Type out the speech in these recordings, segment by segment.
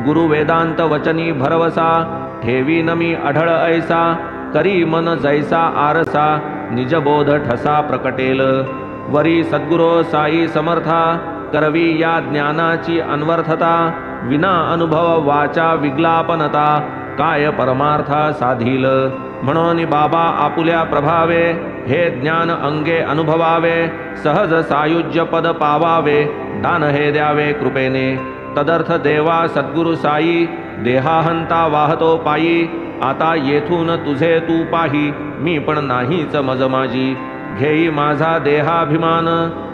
गुरु वेदांत वचनी भरवसा, ठेवी नमी अढळ ऐसा, करी मन जैसा आरसा, निजबोध ठसा प्रकटेल। वरी सद्गुरो साई समर्था, करवी या ज्ञानाची अनवर्थता, विना अनुभव वाचा विग्लापनता, काय परमार्था साधील। म्हणून बाबा आपुल्या प्रभावे, हे ज्ञान अंगे अनुभवावे, सहज सायुज्य पद पावावे, दान हे द्यावे कृपेने। तदर्थ देवा सद्गुरु साई, देहाहंता वाहतो पायी, आता येथून तुझे तू पाही, मी पण नाहीच मज माझी। घेई माझा देहाभिमान,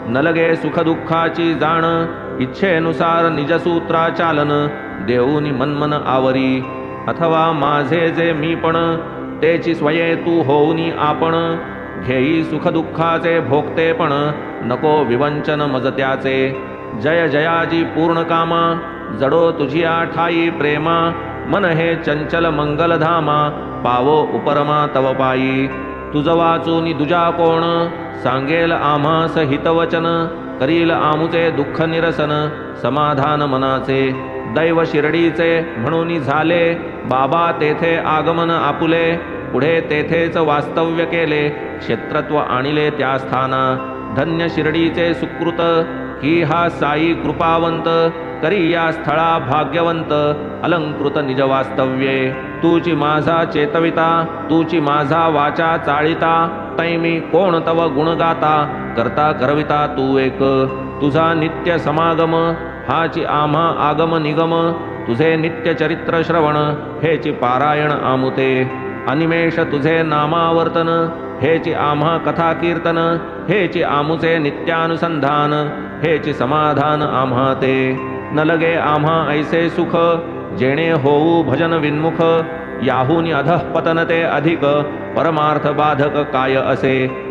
न लगे सुखदुःखाची जाण, इच्छेनुसार निजसूत्रा चालन, देऊनी मनमन आवरी। अथवा माझे जे मी पण, तेची स्वये तू होऊनी आपण, घेई सुखदुःखाचे भोगते पण, नको विवंचन मज त्याचे। जय जयाजी पूर्ण कामा, जडो तुझिया ठाई प्रेमा, मन हे चंचल मंगलधामा, पावो उपरमा तव पायी। तुझ वाचूनी दुजा कोण, सांगेल आम्हास हितवचन, करील आमुचे दुःख निरसन, समाधान मनाचे। दैव शिर्डीचे म्हणून झाले, बाबा तेथे आगमन आपुले, पुढे तेथेच वास्तव्य केले, क्षेत्रत्व आणिले त्या स्थाना। धन्य शिर्डीचे सुकृत, की हा साई कृपावंत, करी या स्थळा भाग्यवंत, अलंकृत निज वास्तव्ये। तूची माझा चेतविता, तूची माझा वाचा चाळिता, तैमी कोण तव गुण गाता, करता करविता तू एक। तुझा नित्य समागम, हाची आम्हा आगम निगम, तुझे नित्य चरित्र श्रवण, हेची पारायण आमुते। अनिमेष तुझे नामावर्तन, हेची आम्हा कथा कीर्तन, हेची आमुचे नित्यानुसंधान, हेची समाधान आम्हा ते। न लगे आम्हा ऐसे सुख, जेणे होऊ भजन विन्मुख, याहूनी अधः पतन ते अधिक, परमार्थ बाधक काय असे।